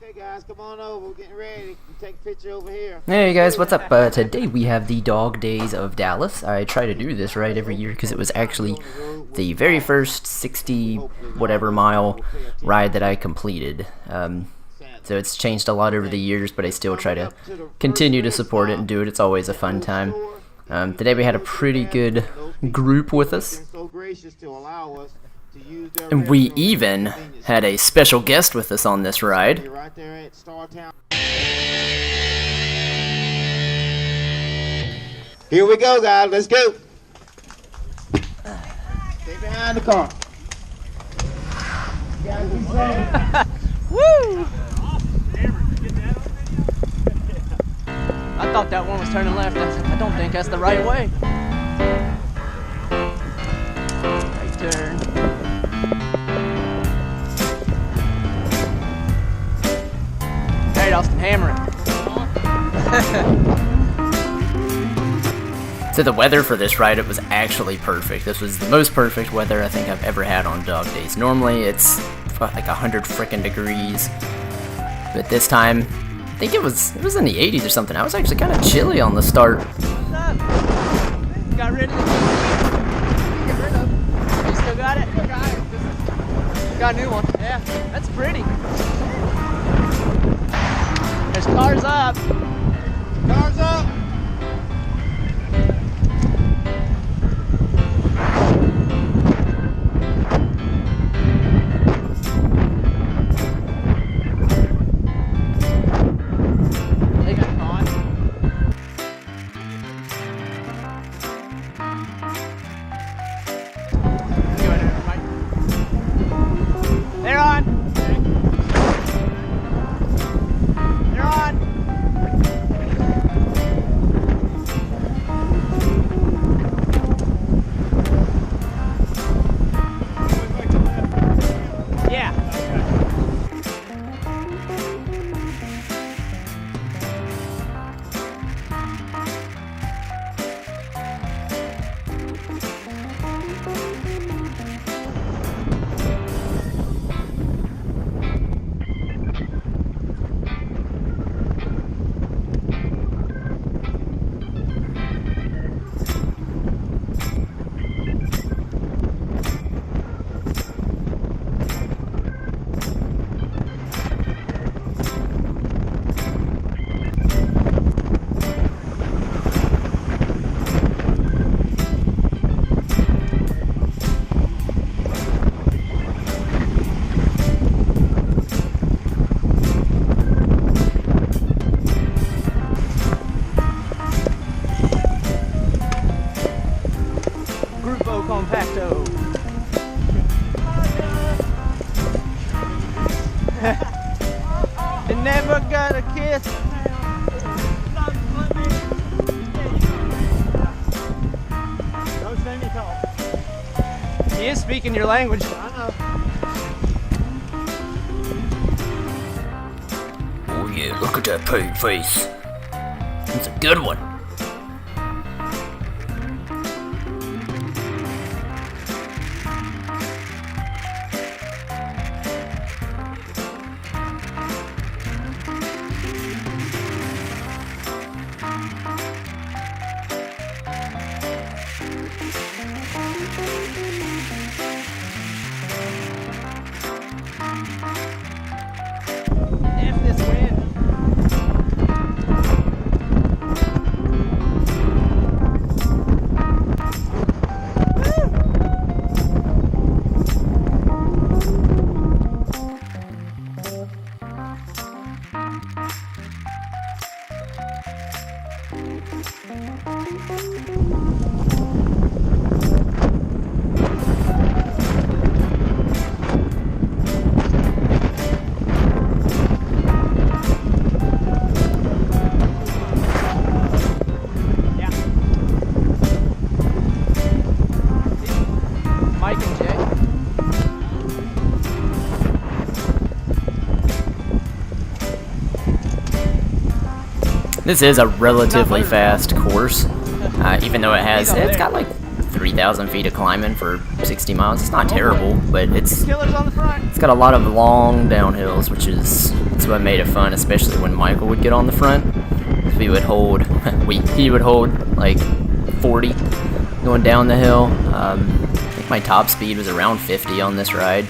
Okay guys, come on over, we're getting ready. We'll take a picture over here. Hey guys, what's up? Today we have the Dog Days of Dallas. I try to do this right every year because it was actually the very first 60 whatever mile ride that I completed. So it's changed a lot over the years, but I still try to continue to support it and do it. It's always a fun time. Today we had a pretty good group with us. And we even had a special guest with us on this ride. Here we go, guys. Let's go. Stay behind the car. Woo! I thought that one was turning left. I don't think that's the right way. Right turn. Alright, Austin, hammer it. So the weather for this ride, it was actually perfect. This was the most perfect weather I think I've ever had on Dog Days. Normally it's like 100 frickin' degrees, but this time I think it was in the 80s or something. I was actually kind of chilly on the start. Got rid of it. Get rid of it. You still got it? Still got it. Got a new one. Yeah, that's pretty. There's cars up. Cars up. They got caught. Go ahead, Mike. They're on. They're on. Yeah. Grupo Compacto. You never got a kiss. Don't say me talk. He is speaking your language. I know. Oh yeah, look at that pretty face. That's a good one. F this wind. Mike and Jay. This is a relatively fast course, even though it's got like 3,000 feet of climbing for 60 miles. It's not terrible, but it's Killers on the front. got a lot of long downhills, that's what made it fun, especially when Michael would get on the front. He would hold, he would hold like 40 going down the hill. I think my top speed was around 50 on this ride.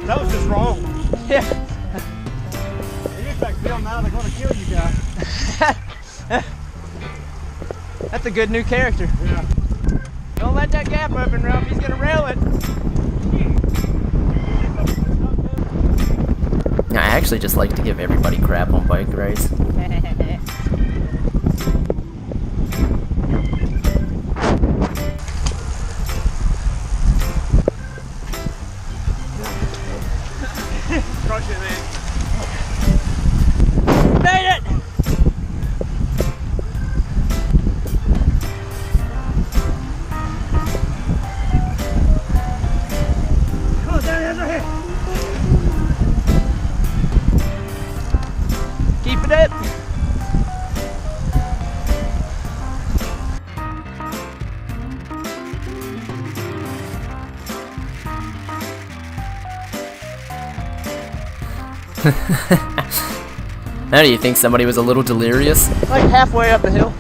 That was just wrong. Yeah. You get back film now, they're gonna kill you guys. That's a good new character. Yeah. Don't let that gap open, Ralph. He's gonna rail it. I actually just like to give everybody crap on bike rides. Crush it, man. Made it! Come on, down right here. Keep it up. Now, do you think somebody was a little delirious? Like halfway up the hill.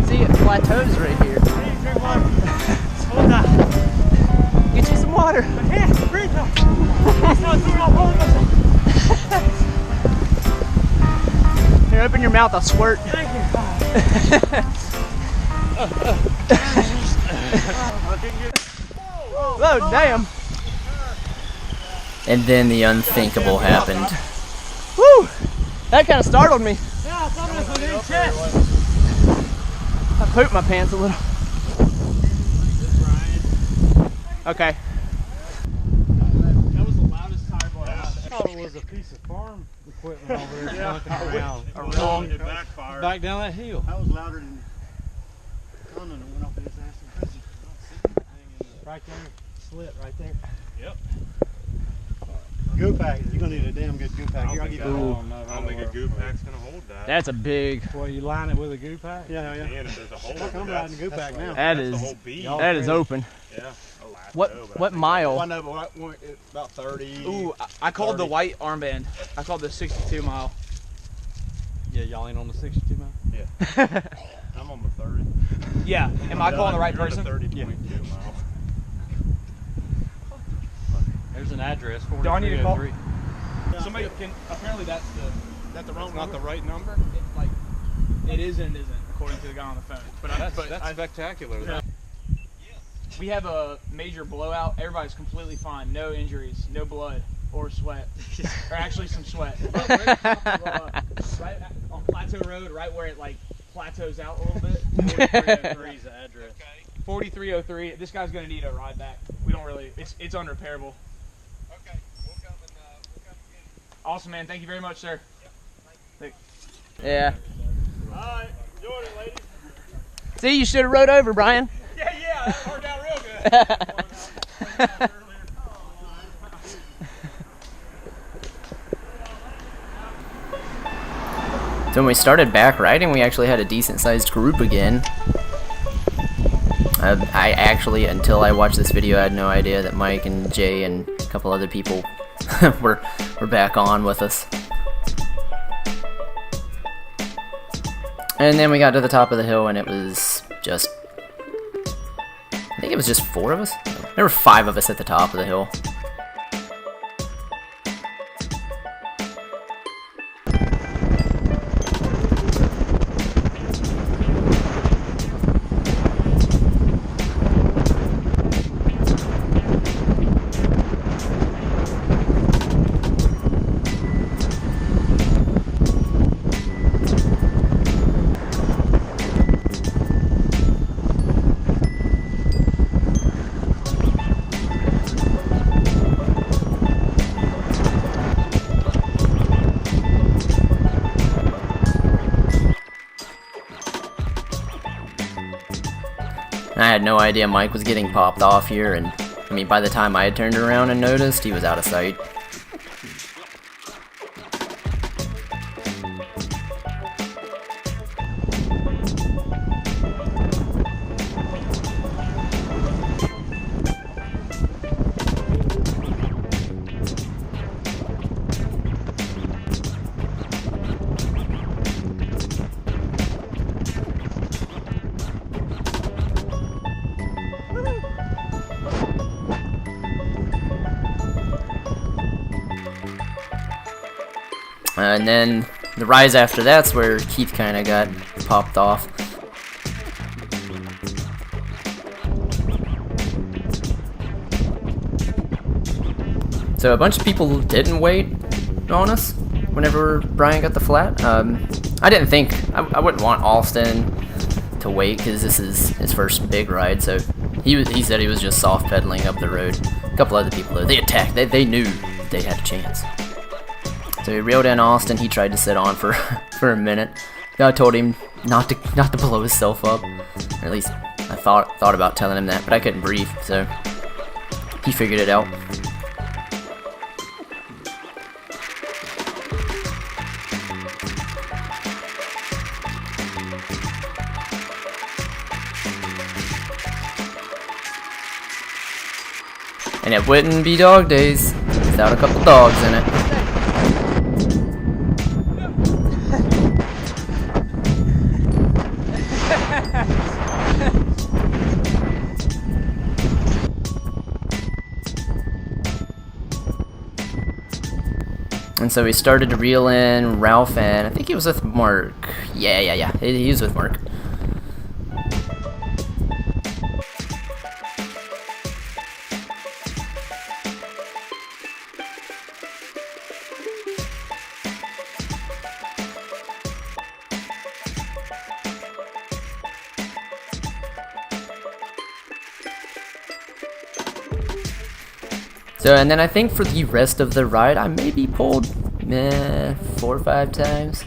See, it plateaus right here. I need to drink water. Hold on. Get you some water. I can't breathe now. It's not doing all over myself. Here, open your mouth, I'll squirt. Thank you. Oh, damn. And then the unthinkable happened. Woo! That kind of startled me. Yeah, I thought it was within chest. I pooped my pants a little. Okay. That was the loudest tire blow I thought it was a piece of farm equipment over there knocking around. It backfired. Back down that hill. That was louder than Conan that went off in his ass. Right there, slit right there. Yep. Goo pack. You're gonna need a damn good goo pack. Here, I'll give you I don't think a goo pack's gonna hold that. That's a big. Well, you line it with a goo pack? Yeah, yeah. And if there's a hole, Look, I'm riding a goo pack now. That that's the is. whole beam. That is open. Yeah. a lasso, What but what I think mile? Well, I know, but it's about 30. Ooh, I called the 30. white armband. I called the 62 mile. Yeah, y'all ain't on the 62 mile? I'm on the 30. Yeah. Am I calling the right You're on person? 30.2 mile. There's an address, Do I need to call? 4303. Somebody can. Apparently that's the wrong. That's not the right number. It's like it is and it isn't according to the guy on the phone. But That's spectacular. Yeah. We have a major blowout. Everybody's completely fine. No injuries, no blood or sweat, or actually some sweat. Right on Plateau Road, right where it like plateaus out a little bit. 4303 is the address. 4303. This guy's gonna need a ride back. We don't really. It's unrepairable. Okay, we'll come and get it. Awesome, man. Thank you very much, sir. Yeah. Alright, enjoyed it, ladies. See, you should have rode over, Brian. Yeah, that worked out real good. So when we started back riding, we actually had a decent sized group again. I actually, until I watched this video, I had no idea that Mike and Jay and a couple other people were back on with us. And then we got to the top of the hill and it was just, I think it was just 4 of us? There were 5 of us at the top of the hill. had no idea Mike was getting popped off here, and I mean, by the time I had turned around and noticed, he was out of sight. And then the rise after that's where Keith kind of got popped off. So a bunch of people didn't wait on us whenever Brian got the flat. I didn't think, I wouldn't want Alston to wait because this is his first big ride, so he said he was just soft pedaling up the road. A couple other people though, they attacked, they knew they had a chance. So he reeled in Austin. He tried to sit on for a minute. I told him not to blow himself up. Or at least I thought about telling him that, but I couldn't breathe, so he figured it out. And it wouldn't be dog days without a couple dogs in it. And so we started to reel in Ralph, and I think he was with Mark. Yeah. He was with Mark. So, and then I think for the rest of the ride, I maybe pulled 4 or 5 times.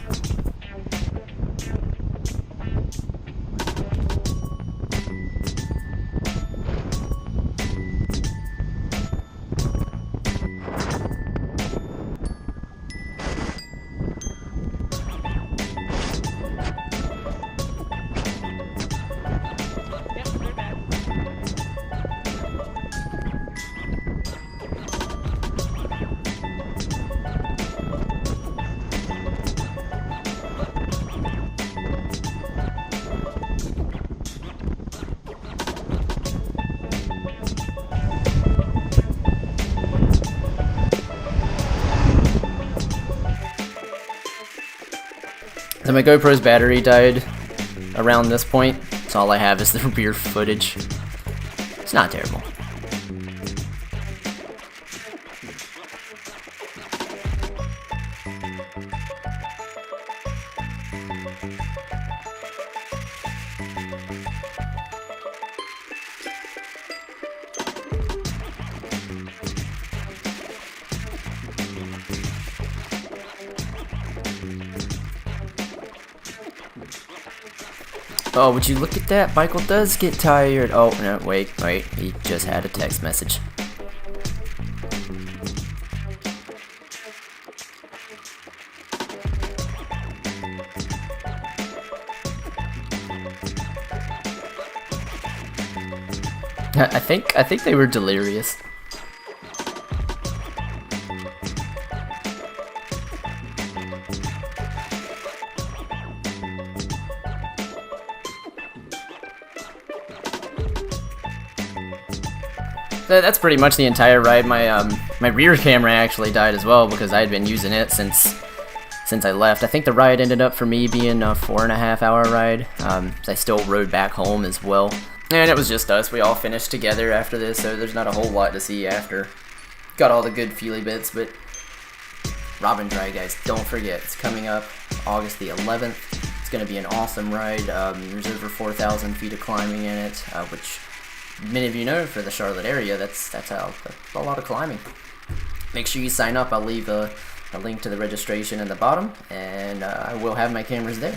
So my GoPro's battery died around this point, so all I have is the rear footage. It's not terrible. Oh, would you look at that? Michael does get tired. Oh, no, wait. He just had a text message. I think they were delirious. That's pretty much the entire ride. My rear camera actually died as well because I had been using it since I left. I think the ride ended up for me being a 4.5-hour ride. I still rode back home as well. And it was just us. We all finished together after this, so there's not a whole lot to see after. Got all the good feely bits, but Robin Dry, guys, don't forget, it's coming up August the 11th. It's going to be an awesome ride. There's over 4,000 feet of climbing in it, which many of you know for the Charlotte area, that's a lot of climbing. Make sure you sign up. I'll leave a link to the registration in the bottom, and I will have my cameras there.